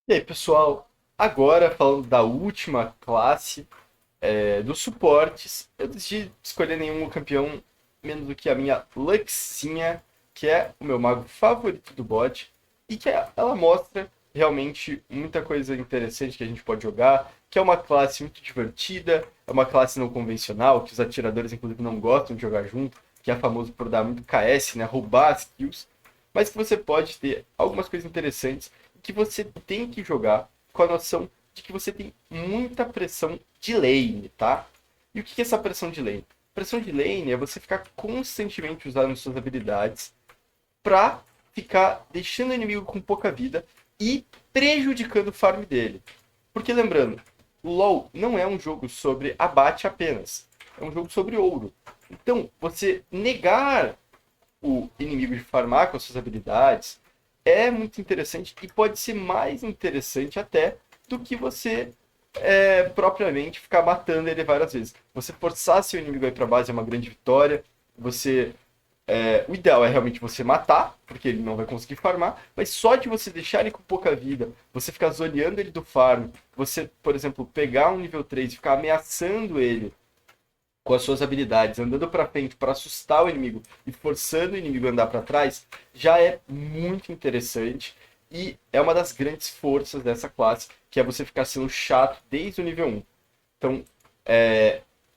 E aí, pessoal, agora falando da última classe dos suportes, eu decidi escolher nenhum campeão menos do que a minha Luxinha, que é o meu mago favorito do bot, e que ela mostra realmente muita coisa interessante que a gente pode jogar, que é uma classe muito divertida, é uma classe não convencional, que os atiradores inclusive não gostam de jogar junto, que é famoso por dar muito KS, né, roubar as kills, mas que você pode ter algumas coisas interessantes que você tem que jogar com a noção de que você tem muita pressão de lane, tá? E o que é essa pressão de lane? Pressão de lane é você ficar constantemente usando suas habilidades pra ficar deixando o inimigo com pouca vida e prejudicando o farm dele. Porque lembrando, o LoL não é um jogo sobre abate apenas, é um jogo sobre ouro. Então, você negar o inimigo de farmar com as suas habilidades é muito interessante e pode ser mais interessante até do que você propriamente ficar matando ele várias vezes. Você forçar seu inimigo a ir para base é uma grande vitória. O ideal é realmente você matar, porque ele não vai conseguir farmar, mas só de você deixar ele com pouca vida, você ficar zoneando ele do farm, você, por exemplo, pegar um nível 3 e ficar ameaçando ele com as suas habilidades, andando para frente para assustar o inimigo e forçando o inimigo a andar para trás, já é muito interessante e é uma das grandes forças dessa classe, que é você ficar sendo chato desde o nível 1. Então,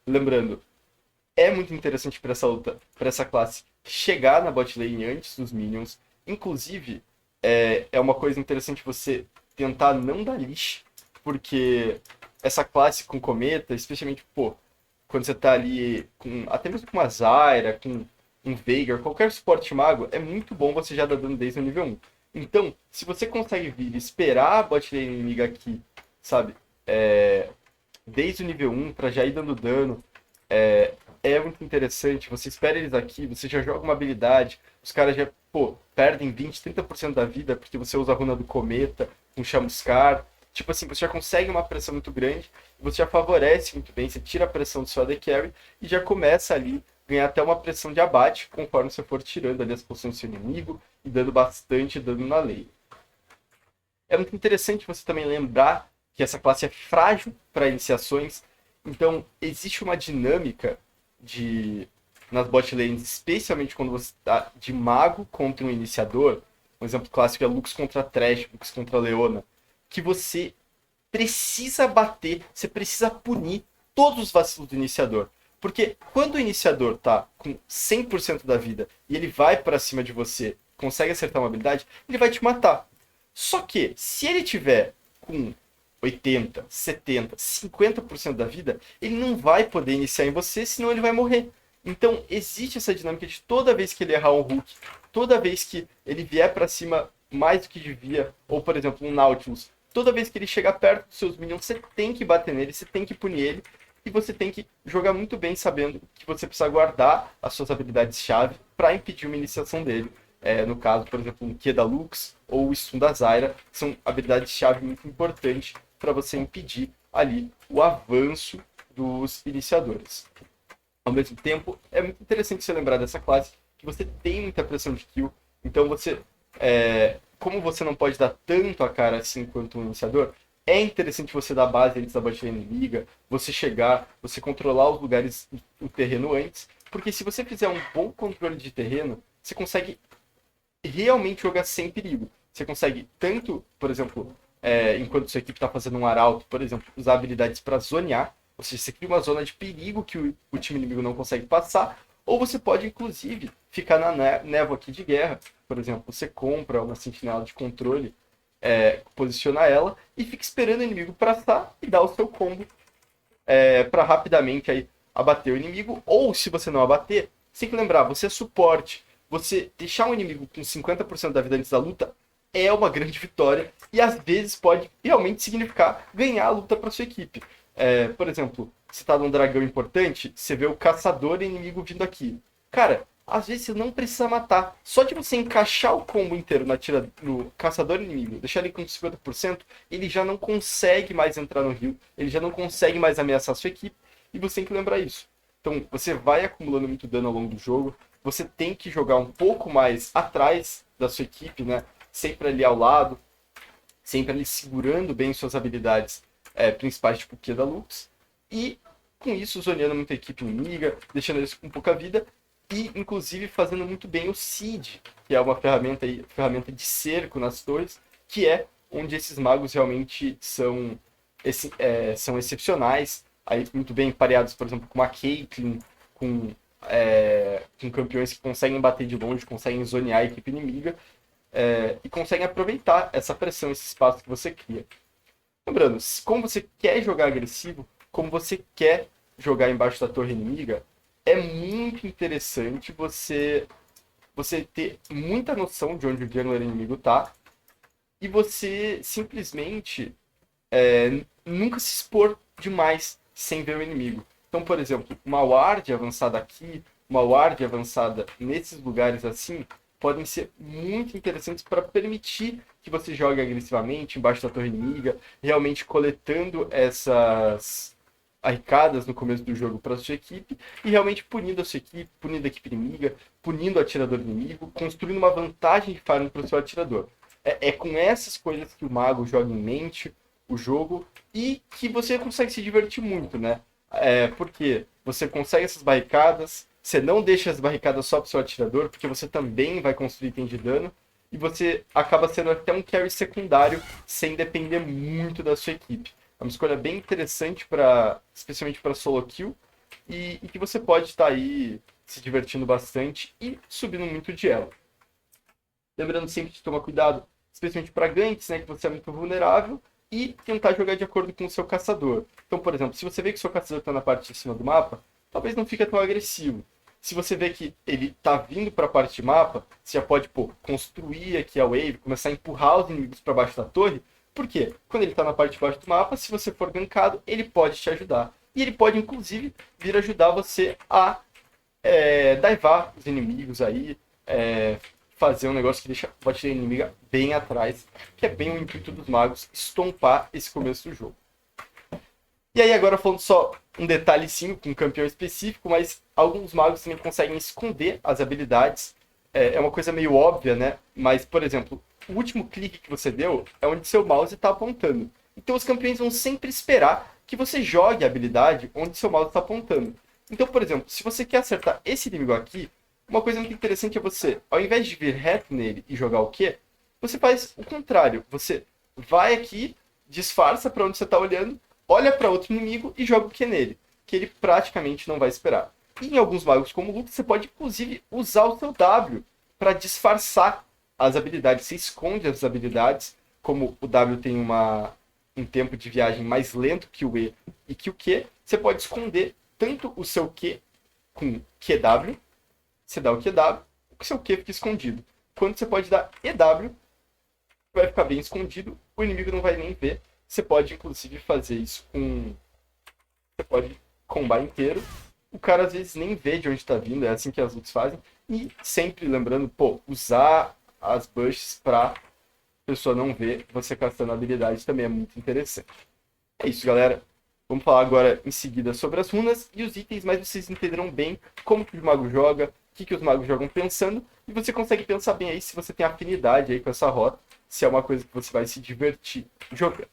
lembrando, é muito interessante para essa luta, para essa classe chegar na bot lane antes dos minions. Inclusive, é uma coisa interessante você tentar não dar lixo, porque essa classe com cometa, especialmente, pô, quando você tá ali com até mesmo com uma Zyra, com um Veigar, qualquer suporte mago, é muito bom você já dar dano desde o nível 1. Então, se você consegue vir e esperar a bot lane inimiga aqui, sabe, desde o nível 1 para já ir dando dano, é muito interessante. Você espera eles aqui, você já joga uma habilidade, os caras já, pô, perdem 20, 30% da vida porque você usa a runa do cometa, um chamuscar. Tipo assim, você já consegue uma pressão muito grande, você já favorece muito bem, você tira a pressão do seu AD Carry e já começa ali ganhar até uma pressão de abate conforme você for tirando ali as posições do seu inimigo e dando bastante dano na lane. É muito interessante você também lembrar que essa classe é frágil para iniciações, então existe uma dinâmica de nas bot lanes, especialmente quando você está de mago contra um iniciador. Um exemplo clássico é Lux contra Thresh, Lux contra Leona, que você precisa bater, você precisa punir todos os vacilos do iniciador. Porque quando o iniciador tá com 100% da vida e ele vai para cima de você, consegue acertar uma habilidade, ele vai te matar. Só que, se ele tiver com 80, 70, 50% da vida, ele não vai poder iniciar em você, senão ele vai morrer. Então, existe essa dinâmica de toda vez que ele errar um hook, toda vez que ele vier para cima mais do que devia, ou por exemplo, um Nautilus, toda vez que ele chegar perto dos seus minions, você tem que bater nele, você tem que punir ele, e você tem que jogar muito bem sabendo que você precisa guardar as suas habilidades-chave para impedir uma iniciação dele. No caso, por exemplo, um Q da Lux ou o Stun da Zyra, que são habilidades-chave muito importantes para você impedir ali o avanço dos iniciadores. Ao mesmo tempo, é muito interessante você lembrar dessa classe, que você tem muita pressão de kill, então como você não pode dar tanto a cara assim quanto um iniciador, é interessante você dar base antes da bot lane inimiga, você chegar, você controlar os lugares, o terreno antes, porque se você fizer um bom controle de terreno, você consegue realmente jogar sem perigo. Você consegue tanto, por exemplo, enquanto sua equipe está fazendo um arauto, por exemplo, usar habilidades para zonear, ou seja, você cria uma zona de perigo que o time inimigo não consegue passar, ou você pode, inclusive, ficar na névoa aqui de guerra. Por exemplo, você compra uma sentinela de controle, posiciona ela e fica esperando o inimigo passar e dá o seu combo para rapidamente aí abater o inimigo. Ou, se você não abater, você tem que lembrar, você é suporte. Você deixar um inimigo com 50% da vida antes da luta é uma grande vitória e às vezes pode realmente significar ganhar a luta para sua equipe. Por exemplo, você está num dragão importante, você vê o caçador inimigo vindo aqui. Cara, às vezes você não precisa matar. Só de você encaixar o combo inteiro no caçador inimigo, deixar ele com 50%, ele já não consegue mais entrar no rio, ele já não consegue mais ameaçar a sua equipe, e você tem que lembrar isso. Então, você vai acumulando muito dano ao longo do jogo, você tem que jogar um pouco mais atrás da sua equipe, né? Sempre ali ao lado, sempre ali segurando bem suas habilidades principais, tipo o Q da Lux, e com isso zoneando muita equipe inimiga, deixando eles com pouca vida, e inclusive fazendo muito bem o Seed, que é uma ferramenta de cerco nas torres, que é onde esses magos realmente são excepcionais, aí muito bem pareados, por exemplo, com uma Caitlyn, com campeões que conseguem bater de longe, conseguem zonear a equipe inimiga, e conseguem aproveitar essa pressão, esse espaço que você cria. Lembrando, como você quer jogar agressivo, como você quer jogar embaixo da torre inimiga, é muito interessante você ter muita noção de onde o jungler inimigo tá e você simplesmente nunca se expor demais sem ver o inimigo. Então, por exemplo, uma ward avançada aqui, uma ward avançada nesses lugares assim, podem ser muito interessantes para permitir que você jogue agressivamente embaixo da torre inimiga, realmente coletando essas arcadas no começo do jogo para sua equipe e realmente punindo a sua equipe, punindo a equipe inimiga, punindo o atirador inimigo, construindo uma vantagem de farm para o seu atirador. É com essas coisas que o mago joga em mente o jogo e que você consegue se divertir muito, né? Porque você consegue essas barricadas, você não deixa as barricadas só para o seu atirador, porque você também vai construir item de dano, e você acaba sendo até um carry secundário, sem depender muito da sua equipe. É uma escolha bem interessante, especialmente para solo kill, e que você pode estar aí se divertindo bastante e subindo muito de elo. Lembrando sempre de tomar cuidado, especialmente para ganks, né, que você é muito vulnerável, e tentar jogar de acordo com o seu caçador. Então, por exemplo, se você vê que o seu caçador está na parte de cima do mapa, talvez não fique tão agressivo. Se você vê que ele está vindo para a parte de mapa, você já pode construir aqui a wave, começar a empurrar os inimigos para baixo da torre. Por quê? Quando ele está na parte de baixo do mapa, se você for gankado, ele pode te ajudar. E ele pode, inclusive, vir ajudar você a divar os inimigos aí, fazer um negócio que deixa a bot inimiga bem atrás, que é bem o intuito dos magos, estompar esse começo do jogo. E aí agora falando só um detalhezinho com um campeão específico, mas alguns magos também conseguem esconder as habilidades. É uma coisa meio óbvia, né? Mas, por exemplo, o último clique que você deu é onde seu mouse está apontando. Então os campeões vão sempre esperar que você jogue a habilidade onde seu mouse está apontando. Então, por exemplo, se você quer acertar esse inimigo aqui, uma coisa muito interessante é você, ao invés de vir reto nele e jogar o Q, você faz o contrário. Você vai aqui, disfarça para onde você está olhando, olha para outro inimigo e joga o Q nele, que ele praticamente não vai esperar. E em alguns magos como o Lux, você pode inclusive usar o seu W para disfarçar as habilidades. Você esconde as habilidades, como o W tem um tempo de viagem mais lento que o E e que o Q, você pode esconder tanto o seu Q com QW, você dá o QW, o seu Q fica escondido. Quando você pode dar EW, vai ficar bem escondido, o inimigo não vai nem ver. Você pode, inclusive, fazer isso com... Você pode combar inteiro. O cara, às vezes, nem vê de onde está vindo. É assim que as ults fazem. E sempre lembrando, usar as bushes pra pessoa não ver você castando a habilidade também é muito interessante. É isso, galera. Vamos falar agora, em seguida, sobre as runas e os itens, mas vocês entenderão bem como que o mago joga, o que os magos jogam pensando, e você consegue pensar bem aí se você tem afinidade aí com essa rota, se é uma coisa que você vai se divertir jogando.